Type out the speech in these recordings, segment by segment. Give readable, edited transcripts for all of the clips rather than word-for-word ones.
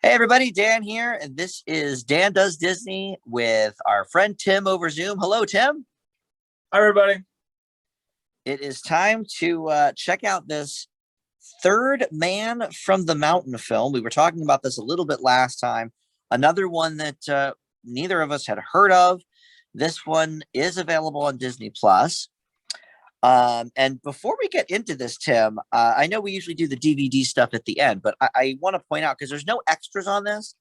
Hey everybody, Dan here, and this is Dan Does Disney with our friend Tim over Zoom. Hello, Tim. Hi, everybody. It is time to check out this Third Man from the Mountain film. We were talking about this a little bit last time. Another one that neither of us had heard of. This one is available on Disney Plus. And before we get into this, Tim, I know we usually do the DVD stuff at the end, but I want to point out because there's no extras on this.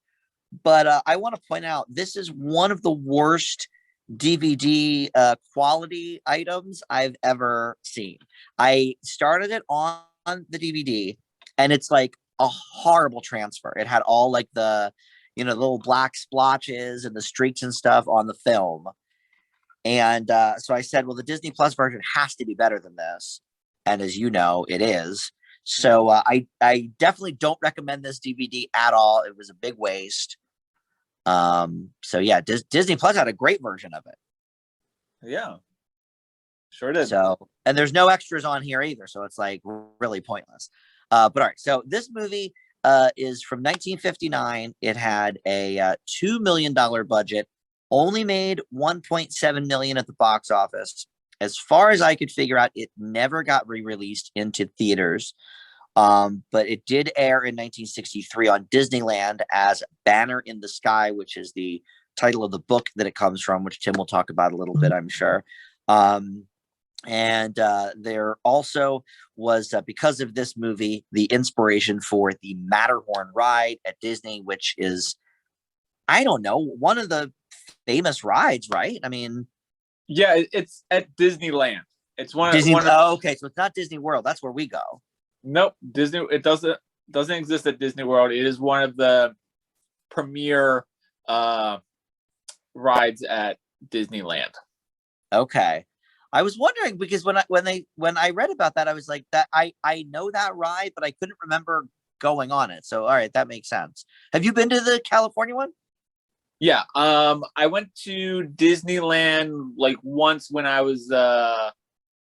But I want to point out this is one of the worst DVD quality items I've ever seen. I started it on the DVD, and it's like a horrible transfer. It had all like the little black splotches and the streaks and stuff on the film. And so I said, well, the Disney Plus version has to be better than this. And as you know, it is. So I definitely don't recommend this DVD at all. It was a big waste. So yeah, Disney Plus had a great version of it. Yeah, sure did. So, and there's no extras on here either. So it's like really pointless. But all right. So this movie is from 1959. It had a $2 million budget, only made 1.7 million at the box office. As far as I could figure out, it never got re-released into theaters. But it did air in 1963 on Disneyland as Banner in the Sky, which is the title of the book that it comes from, which Tim will talk about a little bit, I'm sure. And there also was, because of this movie, the inspiration for the Matterhorn ride at Disney, which is, I don't know, one of the famous rides, right? I mean, yeah, it's at Disneyland. It's Disney. one of, Oh, okay, so it's not Disney World. That's where we go. nope, Disney. It doesn't exist at Disney World. It is one of the premier rides at Disneyland. Okay. I was wondering because when I read about that, I was like that I know that ride, but I couldn't remember going on it. So all right, that makes sense. Have you been to the California one? Yeah, I went to Disneyland like once when I was a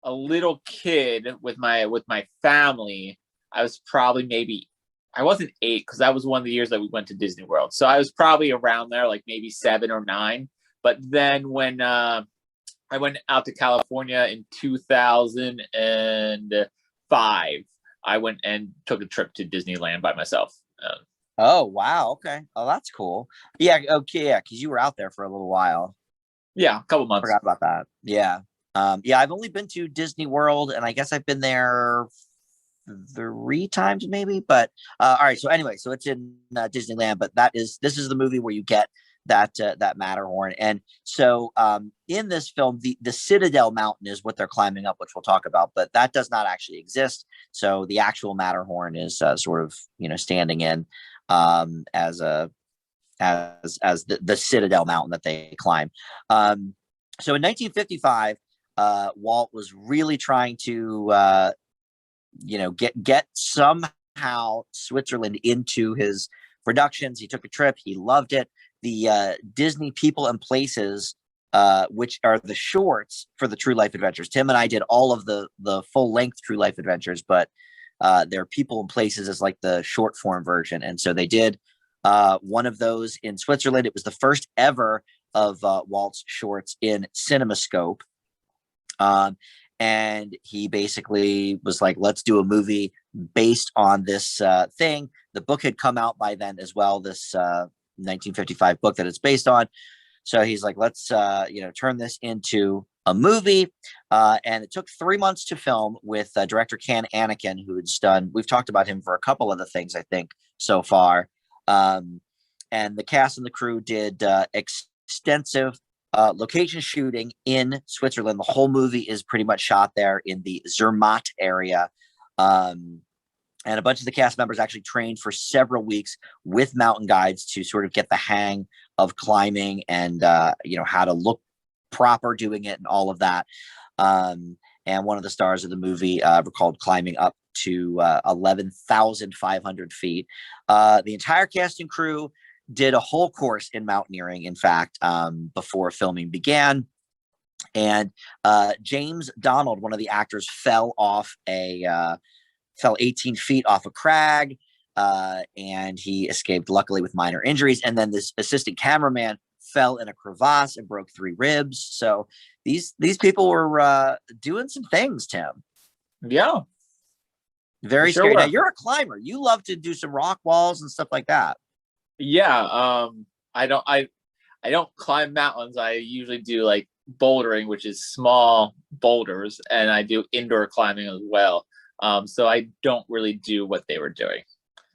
little kid with my family. I was probably maybe I wasn't 8 because that was one of the years that we went to Disney World. So I was probably around there, like maybe 7 or 9. But then when I went out to California in 2005, I went and took a trip to Disneyland by myself. Oh wow, okay. Oh, that's cool. Yeah, okay, yeah, because you were out there for a little while. Yeah, a couple months. Forgot about that. Yeah. Yeah, I've only been to Disney World, and I guess I've been there 3 times maybe. But all right, so anyway, so it's in Disneyland, but this is the movie where you get that Matterhorn. And so in this film, the Citadel Mountain is what they're climbing up, which we'll talk about, but that does not actually exist. So the actual Matterhorn is sort of standing in as the Citadel Mountain that they climb. So in 1955, Walt was really trying to get somehow Switzerland into his productions. He took a trip. He loved it. The Disney People and Places, which are the shorts for the True Life Adventures. Tim and I did all of the full length True Life Adventures, but their People and Places is like the short form version. And so they did one of those in Switzerland. It was the first ever of Walt's shorts in CinemaScope. And he basically was like, let's do a movie based on this thing. The book had come out by then as well, this 1955 book that it's based on. So he's like, let's turn this into a movie. And it took 3 months to film with director Ken Anakin, who had done, we've talked about him for a couple of the things, I think, so far. And the cast and the crew did extensive location shooting in Switzerland. The whole movie is pretty much shot there in the Zermatt area. And a bunch of the cast members actually trained for several weeks with mountain guides to sort of get the hang of climbing and, how to look proper doing it and all of that. And one of the stars of the movie recalled climbing up to 11,500 feet. The entire cast and crew did a whole course in mountaineering, in fact, before filming began. And James Donald, one of the actors, fell 18 feet off a crag. and he escaped luckily with minor injuries. And then this assistant cameraman fell in a crevasse and broke 3 ribs. So these people were doing some things, Tim. Yeah, Very sure scary. Now were. you're a climber. You love to do some rock walls and stuff like that. Yeah, I don't climb mountains. I usually do like bouldering, which is small boulders, and I do indoor climbing as well. So I don't really do what they were doing.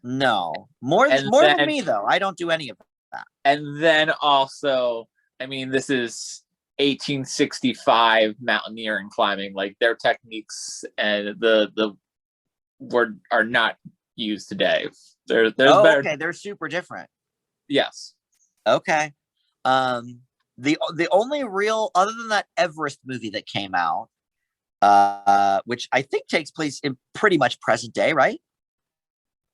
No, more And more than then me though. I don't do any of that. and then also, I mean, this is 1865 mountaineering climbing. Like their techniques and the word are not used today. There's Oh, better. okay. They're super different. Yes. Okay. The only real other than that Everest movie that came out, which I think takes place in pretty much present day, right?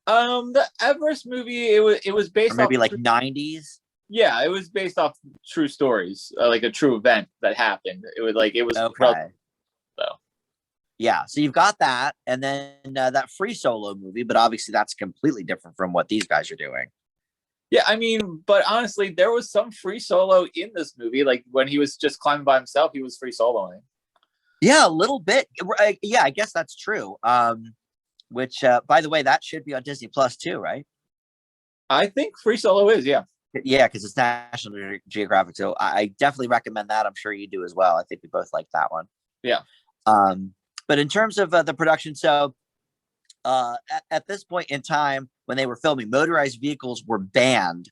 The Everest movie, it was Or based off maybe like true, 90s. yeah, it was based off true stories, like a true event that happened. It was Okay. though. Yeah. So you've got that, and then that Free Solo movie, but obviously that's completely different from what these guys are doing. Yeah, I mean, but honestly, there was some free solo in this movie. Like when he was just climbing by himself, he was free soloing. Yeah, a little bit. Yeah, I guess that's true. Which, by the way, that should be on Disney Plus too, right? I think free solo is, yeah. Yeah, because it's National Geographic. So I definitely recommend that. I'm sure you do as well. I think we both like that one. Yeah. But in terms of the production, so at this point in time, when they were filming, motorized vehicles were banned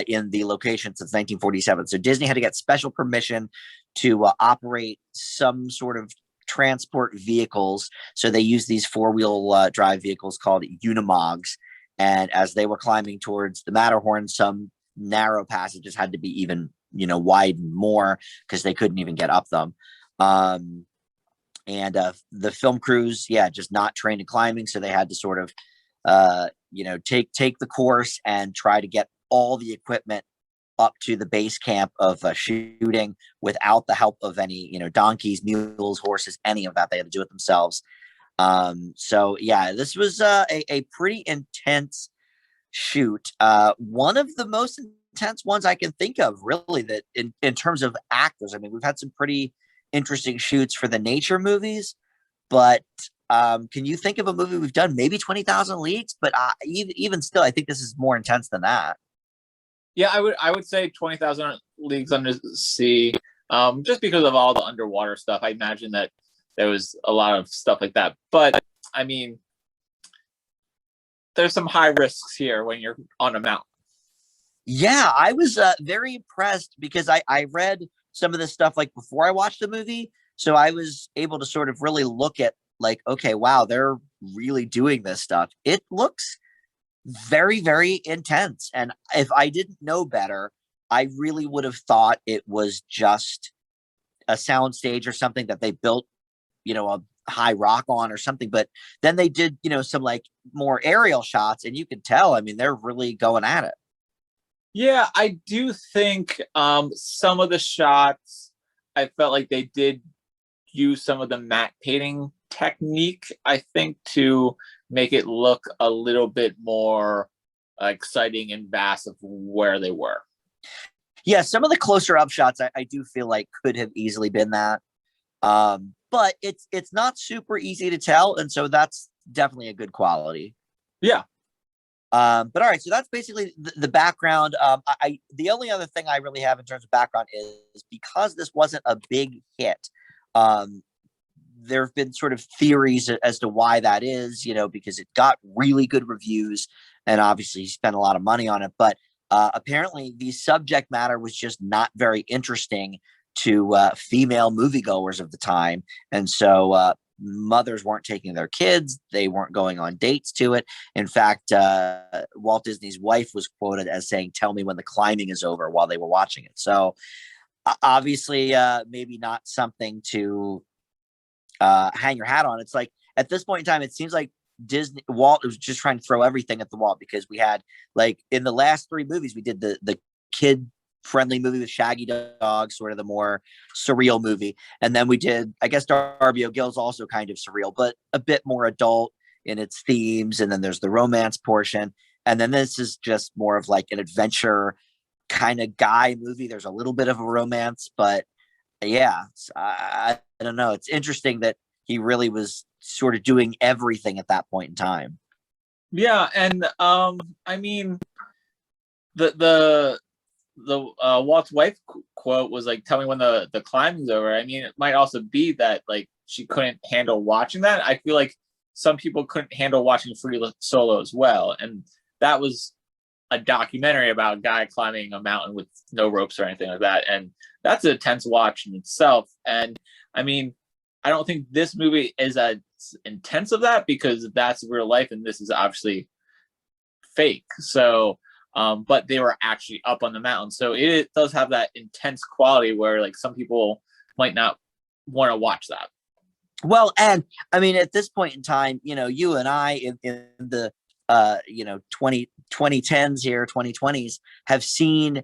in the location since 1947. So Disney had to get special permission to operate some sort of transport vehicles. So they used these 4-wheel drive vehicles called Unimogs. And as they were climbing towards the Matterhorn, some narrow passages had to be even, widened more because they couldn't even get up them. And the film crews, yeah, just not trained in climbing, so they had to sort of, take the course and try to get all the equipment up to the base camp of shooting without the help of any, donkeys, mules, horses, any of that. They had to do it themselves. So yeah, this was a pretty intense shoot. One of the most intense ones I can think of, really, that in terms of actors. I mean, we've had some pretty interesting shoots for the nature movies, but can you think of a movie we've done? Maybe 20,000 Leagues, but even still, I think this is more intense than that. Yeah, I would say 20,000 Leagues Under the Sea. Just because of all the underwater stuff, I imagine that there was a lot of stuff like that. But I mean, there's some high risks here when you're on a mountain. Yeah, I was very impressed because I read some of this stuff like before I watched the movie, so I was able to sort of really look at like, okay, wow, they're really doing this stuff. It looks very, very intense, and if I didn't know better, I really would have thought it was just a soundstage or something that they built, a high rock on or something. But then they did, some like more aerial shots, and you could tell. I mean, they're really going at it. Yeah, I do think some of the shots I felt like they did use some of the matte painting technique, I think, to make it look a little bit more exciting and vast of where they were. Yeah, some of the closer up shots I do feel like could have easily been that. But it's not super easy to tell, and so that's definitely a good quality. Yeah. But all right, so that's basically the background. The only other thing I really have in terms of background is because this wasn't a big hit. There have been sort of theories as to why that is, because it got really good reviews and obviously he spent a lot of money on it. But apparently the subject matter was just not very interesting to female moviegoers of the time. And so mothers weren't taking their kids. They weren't going on dates to it. In fact, Walt Disney's wife was quoted as saying, "Tell me when the climbing is over," while they were watching it. So obviously, maybe not something to hang your hat on. It's like at this point in time, it seems like Walt was just trying to throw everything at the wall, because we had, like, in the last 3 movies, we did the kid friendly movie with Shaggy Dog, sort of the more surreal movie. And then we did, I guess, Darby O'Gill's also kind of surreal, but a bit more adult. in its themes, and then there's the romance portion, and then this is just more of like an adventure kind of guy movie. There's a little bit of a romance, but yeah, I don't know. It's interesting that he really was sort of doing everything at that point in time. Yeah, and I mean the Walt's wife quote was like, "Tell me when the climbing's over." I mean, it might also be that like she couldn't handle watching that. I feel like some people couldn't handle watching Free Solo as well, and that was a documentary about a guy climbing a mountain with no ropes or anything like that, and that's an intense watch in itself. And I mean, I don't think this movie is as intense of that because that's real life, and this is obviously fake. So, but they were actually up on the mountain, so it does have that intense quality where like some people might not want to watch that. Well, and I mean, at this point in time, you and I in the 2010s here, 2020s have seen,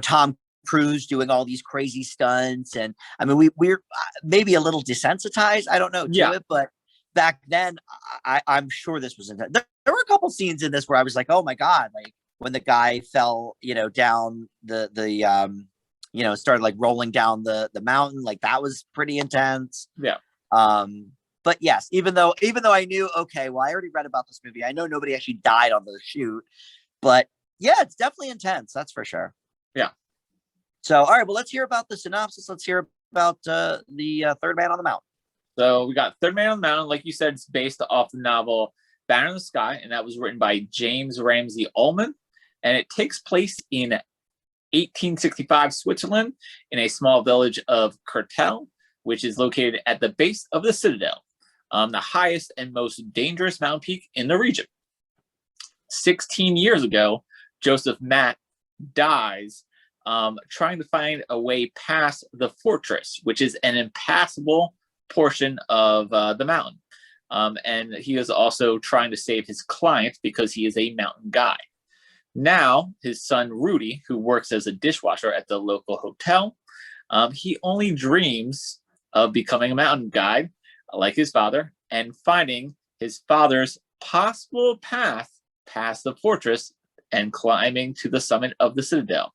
Tom Cruise doing all these crazy stunts. And I mean, we're maybe a little desensitized, I don't know, to it, but back then I'm sure this was intense. There were a couple scenes in this where I was like, oh my God, like when the guy fell, down started like rolling down the mountain, like that was pretty intense. Yeah. But yes, even though I knew, okay, well, I already read about this movie. I know nobody actually died on the shoot, but yeah, it's definitely intense. That's for sure. Yeah. So, all right, well, let's hear about the synopsis. Let's hear about the Third Man on the Mountain. So we got Third Man on the Mountain. Like you said, it's based off the novel Banner in the Sky, and that was written by James Ramsey Ullman. And it takes place in 1865 Switzerland in a small village of Kurtel, which is located at the base of the Citadel, the highest and most dangerous mountain peak in the region. 16 years ago, Joseph Matt dies trying to find a way past the fortress, which is an impassable portion of the mountain. And he is also trying to save his client because he is a mountain guide. Now, his son Rudy, who works as a dishwasher at the local hotel, he only dreams of becoming a mountain guide like his father and finding his father's possible path past the fortress and climbing to the summit of the Citadel.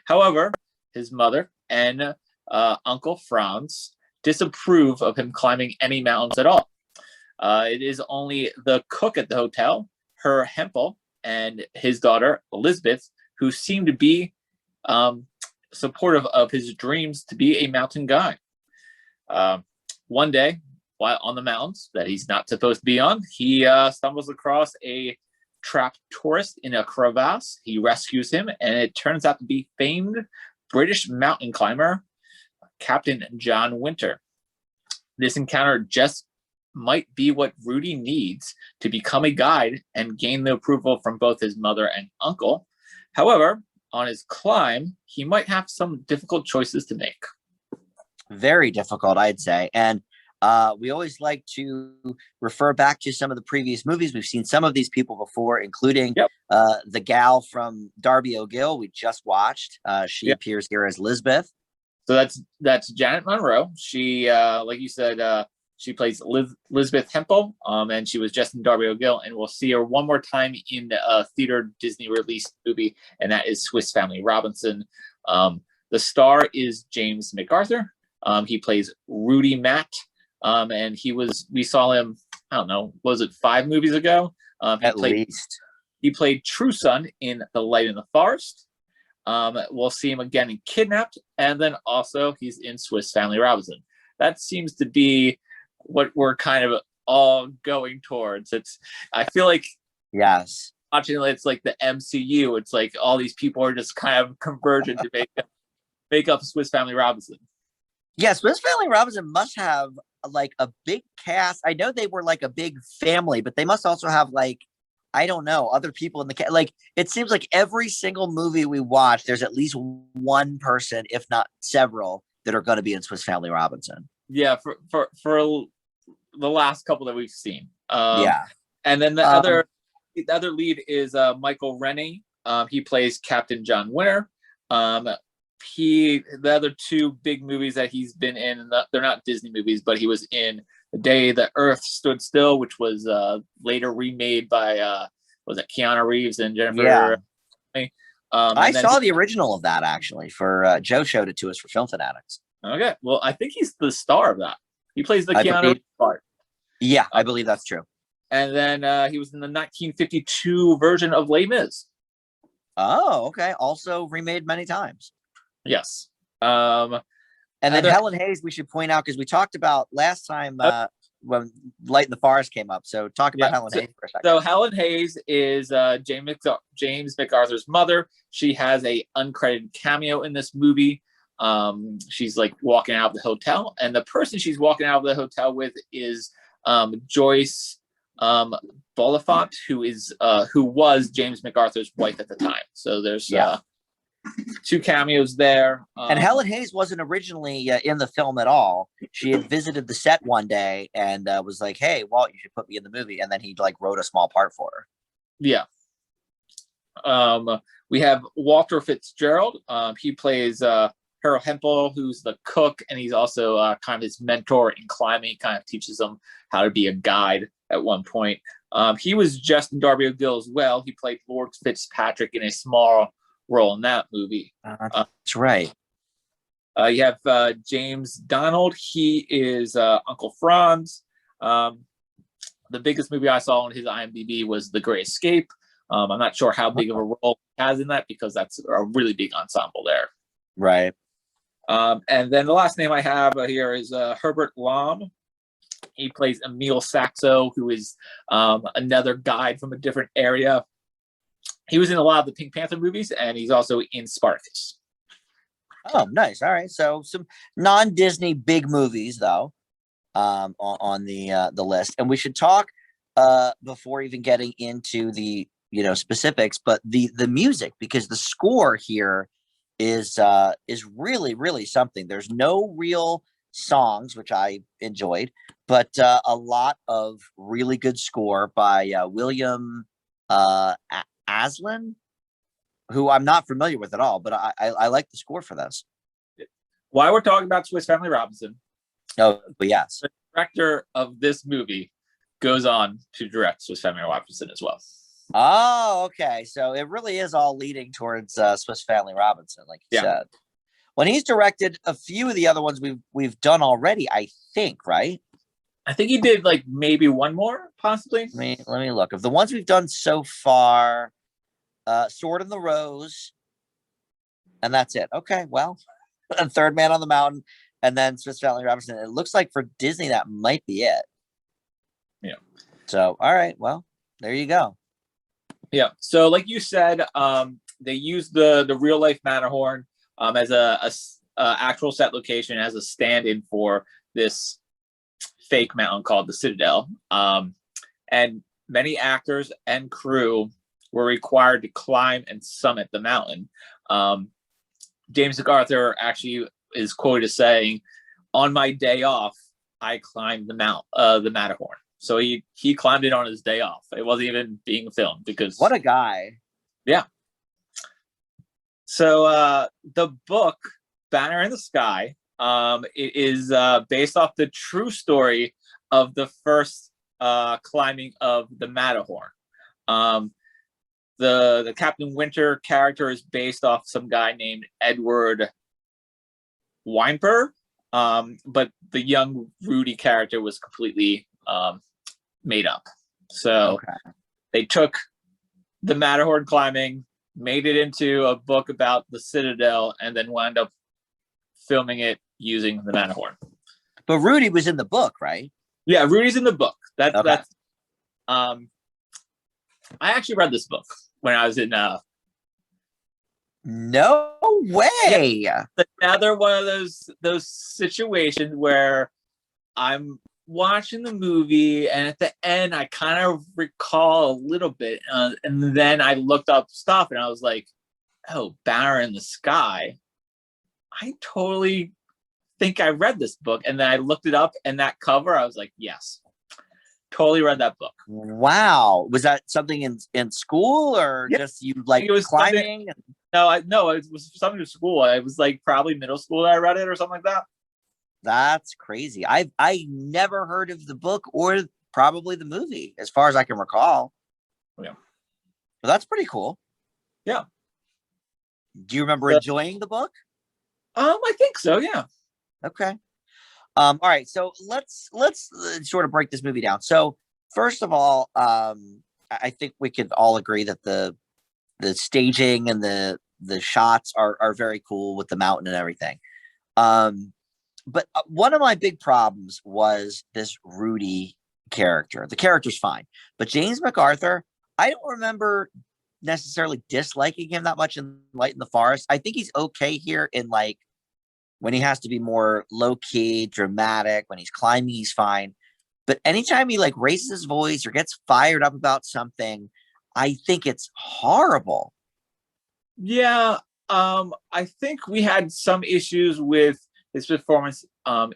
However, his mother and Uncle Franz disapprove of him climbing any mountains at all. It is only the cook at the hotel, Herr Hempel, and his daughter, Elizabeth, who seem to be supportive of his dreams to be a mountain guide. One day, while on the mountains that he's not supposed to be on, he stumbles across a trapped tourist in a crevasse. He rescues him, and it turns out to be famed British mountain climber, Captain John Winter. This encounter just might be what Rudy needs to become a guide and gain the approval from both his mother and uncle. However, on his climb, he might have some difficult choices to make. Very difficult, I'd say. And we always like to refer back to some of the previous movies. We've seen some of these people before, including the gal from Darby O'Gill we just watched. She appears here as Lisbeth. So that's Janet Monroe. She, like you said, she plays Elizabeth Hempel, and she was just in Darby O'Gill, and we'll see her one more time in a theater Disney released movie, and that is Swiss Family Robinson. The star is James MacArthur. He plays Rudy Matt, and we saw him, I don't know, was it 5 movies ago? At least. He played True Son in The Light in the Forest. We'll see him again in Kidnapped, and then also he's in Swiss Family Robinson. That seems to be what we're kind of all going towards. I feel like watching it's like the MCU. It's like all these people are just kind of converging to make up Swiss Family Robinson. Yeah, Swiss Family Robinson must have like a big cast. I know they were like a big family, but they must also have like, I don't know, other people in the cast. Like it seems like every single movie we watch, there's at least one person, if not several, that are going to be in Swiss Family Robinson. Yeah, for the last couple that we've seen. And then the other lead is Michael Rennie. He plays Captain John Winter. The other 2 big movies that he's been in, they're not Disney movies, but he was in The Day the Earth Stood Still, which was later remade by was it Keanu Reeves and Yeah. Jennifer. I saw the original of that actually. For Joe showed it to us for Film Fanatics. Okay, well, I think he's the star of that. He plays the I Keanu believe, part. Yeah, I believe that's true. And then he was in the 1952 version of Les Mis. Oh, okay. Also remade many times. Yes. And then Helen Hayes, we should point out, because we talked about last time when Light in the Forest came up. So talk about Helen Hayes for a second. So Helen Hayes is James MacArthur's mother. She has a uncredited cameo in this movie. She's like walking out of the hotel, and the person she's walking out of the hotel with is Joyce Bulifant, who was James MacArthur's wife at the time. So there's two cameos there. And Helen Hayes wasn't originally in the film at all. She had visited the set one day and was like, "Hey, Walt, you should put me in the movie." And then he like wrote a small part for her. Yeah. We have Walter Fitzgerald. He plays Harold Hempel, who's the cook, and he's also kind of his mentor in climbing. He kind of teaches him how to be a guide at one point. He was Justin Darby O'Gill as well. He played Lord Fitzpatrick in a small role in that movie. That's right. You have James Donald. He is Uncle Franz. The biggest movie I saw on his IMDb was The Great Escape. I'm not sure how big of a role he has in that, because that's a really big ensemble there. Right. And then the last name I have here is Herbert Lom. He plays Emil Saxo, who is another guide from a different area. He was in a lot of the Pink Panther movies, and he's also in Spartacus. Oh, nice. All right. So some non-Disney big movies, though, on the list. And we should talk before even getting into the specifics, but the music, because the score here is really, really something. There's no real songs, which I enjoyed, but a lot of really good score by William Aslan, who I'm not familiar with at all, but I like the score for this. While we're talking about Swiss Family Robinson, oh yes, the director of this movie goes on to direct Swiss Family Robinson as well. Oh, okay. So it really is all leading towards Swiss Family Robinson, like you said. When he's directed a few of the other ones we've done already, I think, right? I think he did like maybe one more, possibly. Let me look. Of the ones we've done so far, Sword in the Rose, and that's it. Okay, well, and Third Man on the Mountain, and then Swiss Family Robinson. It looks like for Disney that might be it. Yeah. So, all right, well, there you go. Yeah. So, like you said, they used the real life Matterhorn as a actual set location, as a stand-in for this fake mountain called the Citadel. And many actors and crew were required to climb and summit the mountain. James MacArthur actually is quoted as saying, "On my day off, I climbed the Matterhorn." So he climbed it on his day off. It wasn't even being filmed, because what a guy. Yeah. So the book Banner in the Sky, it is based off the true story of the first climbing of the Matterhorn. The Captain Winter character is based off some guy named Edward Weinberg, but the young Rudy character was completely made up. So they took the Matterhorn climbing, made it into a book about the Citadel, and then wound up filming it using the Matterhorn. But Rudy was in the book, right? Yeah, Rudy's in the book. That's I actually read this book when I was in no way. Yeah, another one of those situations where I'm watching the movie, and at the end I kind of recall a little bit, and then I looked up stuff and I was like, oh, Banner in the Sky, I totally think I read this book. And then I looked it up, and that cover, I was like, yes, totally read that book. Wow. Was that something in school, or just you like it was climbing? No, it was something in school. It was like probably middle school that I read it or something like that. That's crazy. I never heard of the book or probably the movie, as far as I can recall. Yeah. But that's pretty cool. Yeah. Do you remember So, enjoying the book? I think so. Yeah. Okay. All right. So let's sort of break this movie down. So first of all, I think we could all agree that the staging and the shots are very cool with the mountain and everything. Um, but one of my big problems was this Rudy character. The character's fine, but James MacArthur, I don't remember necessarily disliking him that much in Light in the Forest. I think he's okay here in like when he has to be more low key, dramatic. When he's climbing, he's fine. But anytime he like raises his voice or gets fired up about something, I think it's horrible. Yeah. I think we had some issues with his performance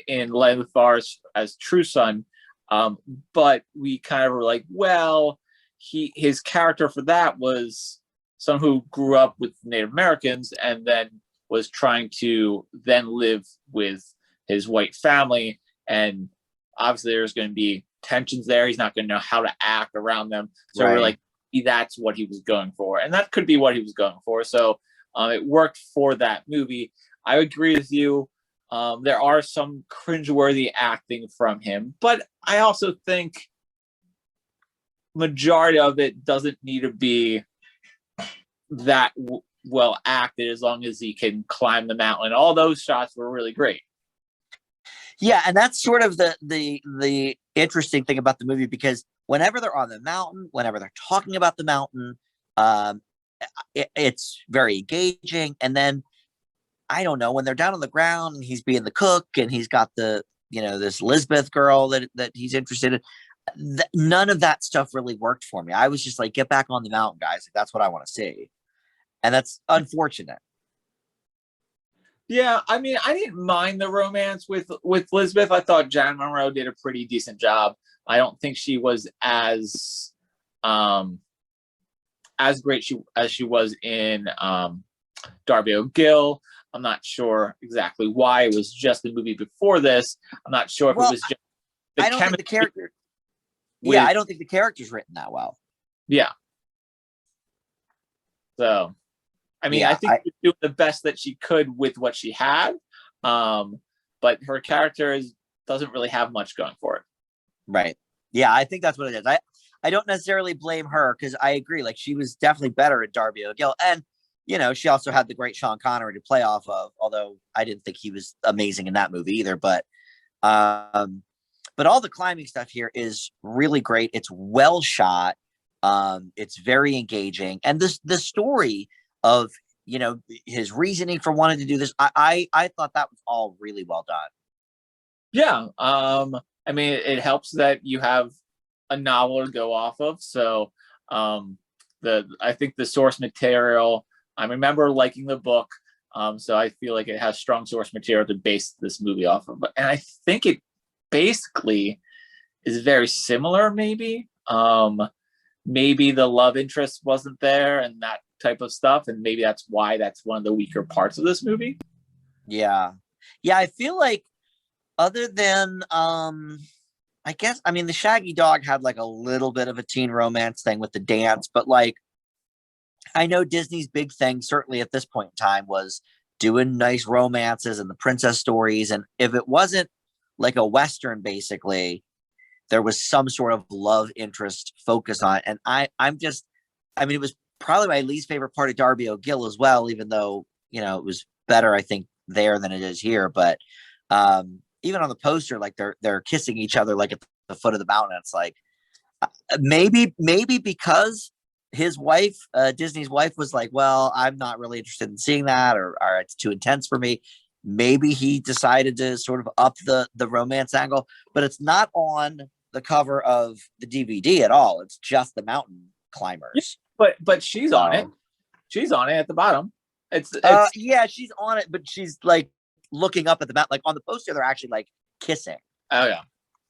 in Light of the Forest as True Son. Um, but we kind of were like, well, his character for that was someone who grew up with Native Americans and then was trying to then live with his white family. And obviously there's going to be tensions there. He's not going to know how to act around them. So we're Right. like, that's what he was going for. And that could be what he was going for. So it worked for that movie. I agree with you. There are some cringeworthy acting from him, but I also think majority of it doesn't need to be that well acted as long as he can climb the mountain. All those shots were really great. Yeah, and that's sort of the interesting thing about the movie because whenever they're on the mountain, whenever they're talking about the mountain, um, it's very engaging. And then I don't know when they're down on the ground and he's being the cook and he's got the this Lisbeth girl that he's interested in. None of that stuff really worked for me. I was just like, get back on the mountain, guys. Like, that's what I want to see, and that's unfortunate. Yeah, I mean, I didn't mind the romance with Lisbeth. I thought Jan Monroe did a pretty decent job. I don't think she was um as great as she was in Darby O'Gill. I'm not sure exactly why. It was just the movie before this. I'm not sure if it Well, was just the I don't think the chemistry character. Yeah, with I don't think the character's written that well. yeah. So I mean, I Yeah, think she's doing the best that she could with what she had. Um, but her character doesn't really have much going for it. right. Yeah, I think that's what it is. I don't necessarily blame her because I agree. Like she was definitely better at Darby O'Gill, and she also had the great Sean Connery to play off of. Although I didn't think he was amazing in that movie either. Um, but all the climbing stuff here is really great. It's well shot. It's very engaging, and the story of his reasoning for wanting to do this, I thought that was all really well done. Yeah. I mean, it helps that you have a novel to go off of. So, um, I think the source material. I remember liking the book. So I feel like it has strong source material to base this movie off of. And I think it basically is very similar. Maybe the love interest wasn't there and that type of stuff, and maybe that's one of the weaker parts of this movie. Yeah, yeah. I feel like other than I guess I mean the Shaggy Dog had like a little bit of a teen romance thing with the dance, but like I know Disney's big thing certainly at this point in time was doing nice romances and the princess stories, and if it wasn't like a western, basically there was some sort of love interest focus on it. And I mean, it was probably my least favorite part of Darby O'Gill as well, even though it was better I think there than it is here. But even on the poster, like they're kissing each other like at the foot of the mountain. It's like maybe because his wife, Disney's wife, was like, well, I'm not really interested in seeing that, or it's too intense for me. Maybe he decided to sort of up the romance angle, but it's not on the cover of the DVD at all. It's just the mountain Yeah, climbers. but she's on it. So, She's on it at the bottom. It's yeah, she's on it, but she's like looking up at the mountain. Like on the poster, they're actually like kissing. oh yeah.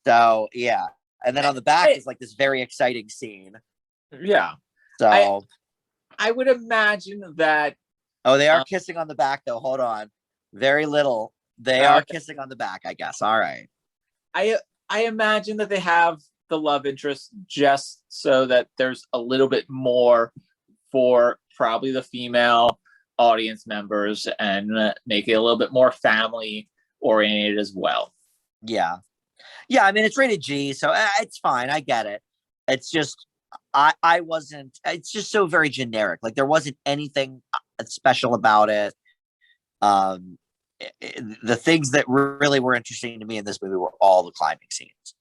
So yeah, and then on the back I, is like this very exciting scene. yeah. I So, I would imagine that oh, they are um, kissing on the back though. Hold on, very little. They are kissing on the back, I guess. All right. I imagine that they have the love interest just so that there's a little bit more for probably the female audience members and make it a little bit more family oriented as well. Yeah. Yeah, I mean it's rated G, so it's fine. I get it. It's just I wasn't. It's just so very generic. Like there wasn't anything special about it. Um, the things that really were interesting to me in this movie were all the climbing scenes.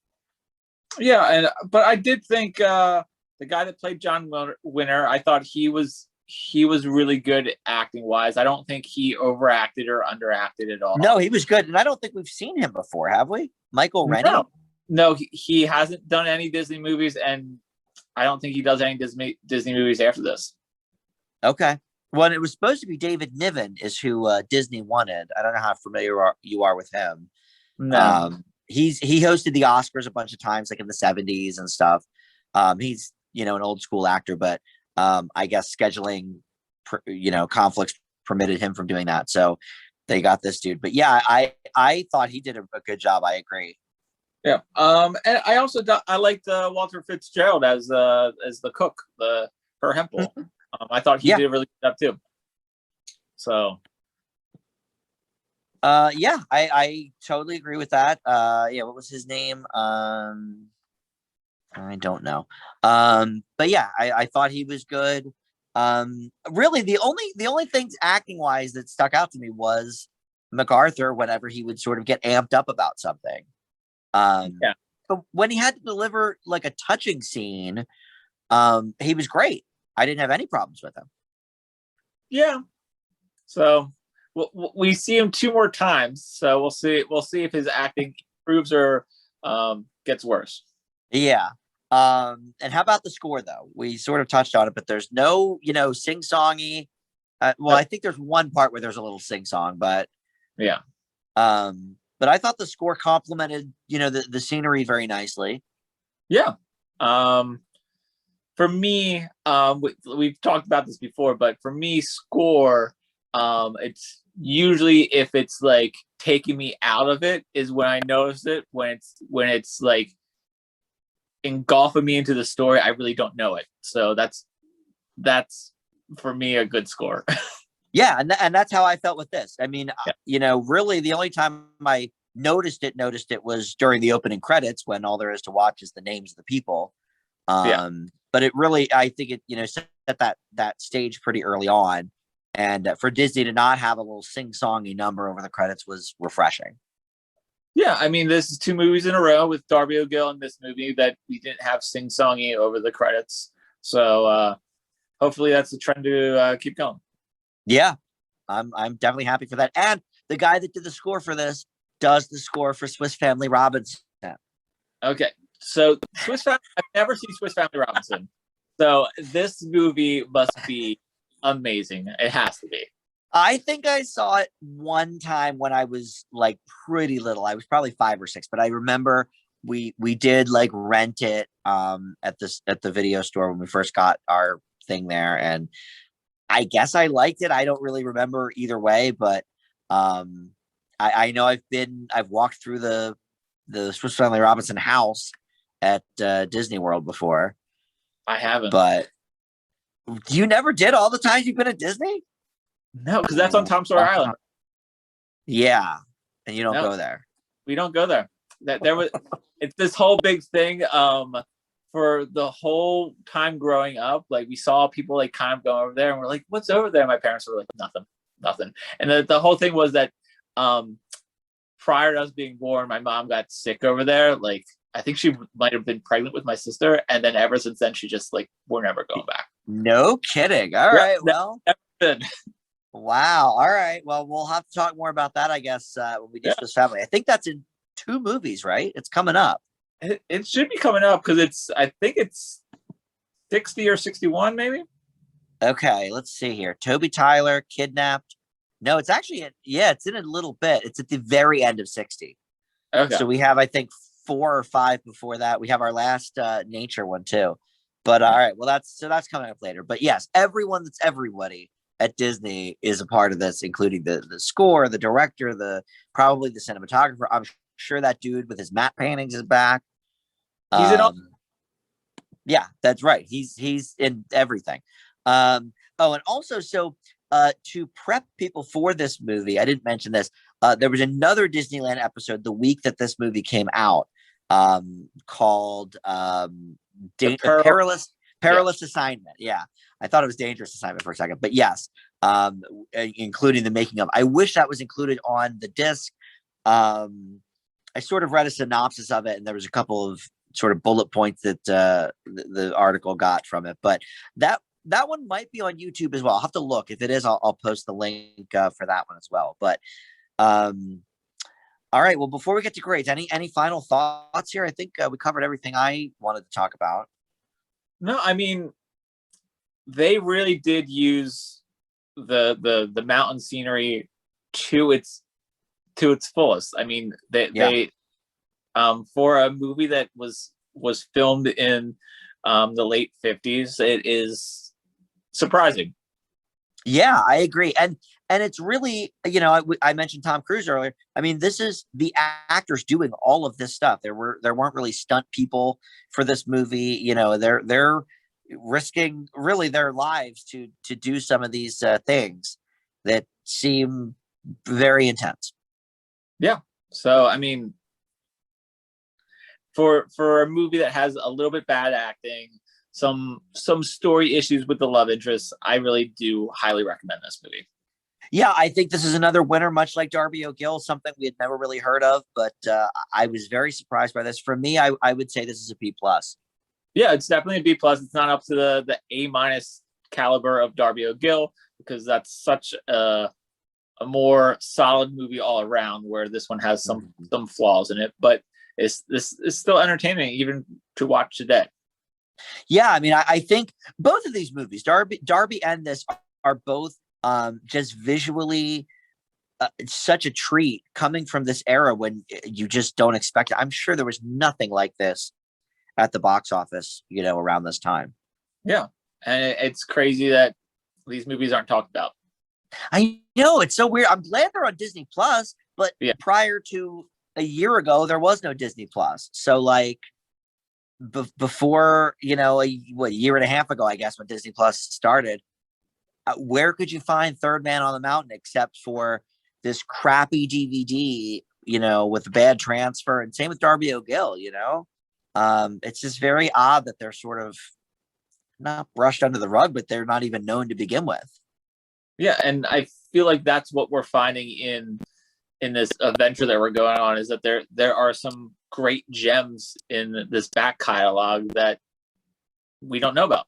Yeah, but I did think the guy that played John Winter, I thought he was really good acting wise. I don't think he overacted or underacted at all. No, he was good, and I don't think we've seen him before, have we? Michael Rennie? No, he hasn't done any Disney movies, and I don't think he does any Disney movies after this. Okay. Well, it was supposed to be David Niven is who Disney wanted. I don't know how familiar you are with him. No. He hosted the Oscars a bunch of times, like in the 70s and stuff. He's an old school actor, but I guess scheduling conflicts permitted him from doing that. So they got this dude. But yeah, I thought he did a good job. I agree. Yeah. And I also I liked Walter Fitzgerald as the cook, her Hempel. I thought he did a really good job too. So. Yeah, I totally agree with that. Yeah, what was his name? I don't know. But yeah, I thought he was good. Really, the only things acting wise that stuck out to me was MacArthur whenever he would sort of get amped up about something. Yeah. But when he had to deliver like a touching scene, he was great. I didn't have any problems with him. Yeah. So we see him 2 more times, so we'll see if his acting improves or gets worse. Yeah. And how about the score though? We sort of touched on it, but there's no, sing-songy. Well, I think there's one part where there's a little sing-song, but yeah. But I thought the score complemented, the scenery very nicely. Yeah. For me, we've talked about this before, but for me, score, it's usually if it's like taking me out of it is when I notice it. When it's like engulfing me into the story, I really don't know it. So that's for me a good score. Yeah, and that's how I felt with this. I mean, really the only time I noticed it was during the opening credits when all there is to watch is the names of the people. But it really, I think it, set that stage pretty early on. And for Disney to not have a little sing-songy number over the credits was refreshing. Yeah, I mean, this is 2 movies in a row with Darby O'Gill in this movie that we didn't have sing-songy over the credits. So hopefully that's the trend to keep going. Yeah, I'm definitely happy for that. And the guy that did the score for this does the score for Swiss Family Robinson. Okay, so I've never seen Swiss Family Robinson. So this movie must be amazing. It has to be. I think I saw it one time when I was like pretty little. I was probably 5 or 6, but I remember we did like rent it at the video store when we first got our thing there, and I guess I liked it. I don't really remember either way, but I know I've walked through the Swiss Family Robinson house at Disney World before. I haven't. But you never did all the times you've been at Disney? No, because that's on Tom Sawyer Island. Yeah, and you don't go there. We don't go there. It's this whole big thing. For the whole time growing up, like we saw people like kind of go over there, and we're like, "What's over there?" My parents were like, "Nothing." And the whole thing was that prior to us being born, my mom got sick over there. Like I think she might have been pregnant with my sister, and then ever since then, she just like we're never going back. No kidding. All right. Well. Wow. All right. Well, we'll have to talk more about that, I guess, when we do Swiss Family. I think that's in 2 movies, right? It's coming up. It should be coming up because I think it's 60 or 61, maybe. Okay, let's see here. Toby Tyler, Kidnapped. No, it's actually, it's in a little bit. It's at the very end of 60. Okay. So we have, I think, 4 or 5 before that. We have our last nature one too. But all right, well, that's coming up later. But yes, Everyone That's Everybody at Disney is a part of this, including the score, the director, the probably the cinematographer. I'm sure that dude with his matte paintings is back. He's in all. Yeah, that's right. He's in everything. Oh, and also, so to prep people for this movie, I didn't mention this. There was another Disneyland episode the week that this movie came out, called The Pearl. Yeah. Perilous Assignment. Yeah, I thought it was Dangerous Assignment for a second, but yes, including the making of. I wish that was included on the disc. I sort of read a synopsis of it, and there was a couple of sort of bullet points that the article got from it. But that one might be on YouTube as well. I'll have to look. If it is, I'll post the link for that one as well. But all right. Well, before we get to grades, any final thoughts here? I think we covered everything I wanted to talk about. No, I mean, they really did use the mountain scenery to its fullest. I mean, they for a movie that was filmed in the late 50s, it is surprising. Yeah, I agree. And it's really, I mentioned Tom Cruise earlier. I mean, this is the actors doing all of this stuff. There weren't really stunt people for this movie. They're risking really their lives to do some of these things that seem very intense. Yeah. So, I mean, for a movie that has a little bit bad acting, some story issues with the love interest, I really do highly recommend this movie. Yeah, I think this is another winner, much like Darby O'Gill, something we had never really heard of, but I was very surprised by this. For me, I would say this is a B plus. Yeah, it's definitely a B plus. It's not up to the A minus caliber of Darby O'Gill, because that's such a more solid movie all around, where this one has some flaws in it, but this is still entertaining even to watch today. Yeah, I mean, I think both of these movies, Darby and this, are both just visually such a treat, coming from this era when you just don't expect it. I'm sure there was nothing like this at the box office, around this time. Yeah, and it's crazy that these movies aren't talked about. I know, it's so weird. I'm glad they're on Disney Plus, but Yeah. prior to a year ago, there was no Disney Plus. So like before, a year and a half ago, I guess, when Disney Plus started, where could you find Third Man on the Mountain except for this crappy DVD, with a bad transfer? And same with Darby O'Gill, it's just very odd that they're sort of not brushed under the rug, but they're not even known to begin with. Yeah, and I feel like that's what we're finding in this adventure that we're going on, is that there are some great gems in this back catalog that we don't know about.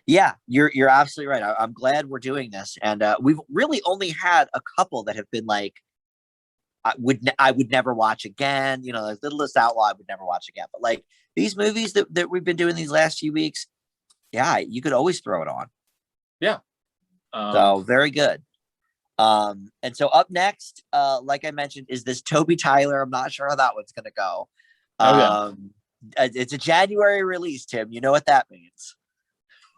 Yeah, you're absolutely right. I'm glad we're doing this, and we've really only had a couple that have been like, I would never watch again. Like Littlest Outlaw, I would never watch again. But like these movies that we've been doing these last few weeks, yeah, you could always throw it on. Yeah. So very good. And so up next, like I mentioned, is this Toby Tyler. I'm not sure how that one's gonna go. It's a January release, Tim. You know what that means.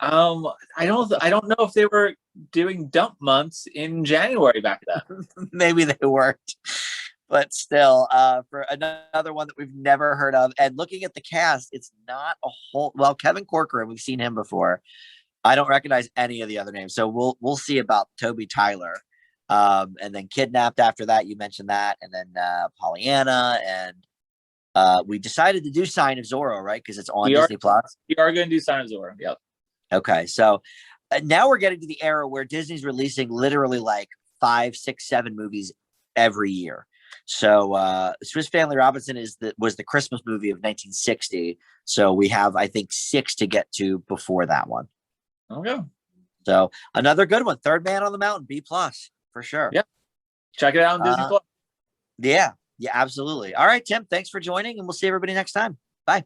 I don't know if they were doing dump months in January back then. Maybe they weren't, but still, for another one that we've never heard of. And looking at the cast, it's not a whole. Well, Kevin Corcoran, we've seen him before. I don't recognize any of the other names, so we'll see about Toby Tyler. And then Kidnapped after that, you mentioned that, and then Pollyanna, and we decided to do Sign of Zorro, right? Because it's on Disney Plus. We are going to do Sign of Zorro. Yep. Okay, so now we're getting to the era where Disney's releasing literally like 5, 6, 7 movies every year. So Swiss Family Robinson was the Christmas movie of 1960. So we have, I think, 6 to get to before that one. Okay. So another good one, Third Man on the Mountain, B plus for sure. Yeah, check it out on Disney Plus. Yeah, absolutely. All right, Tim, thanks for joining, and we'll see everybody next time. Bye.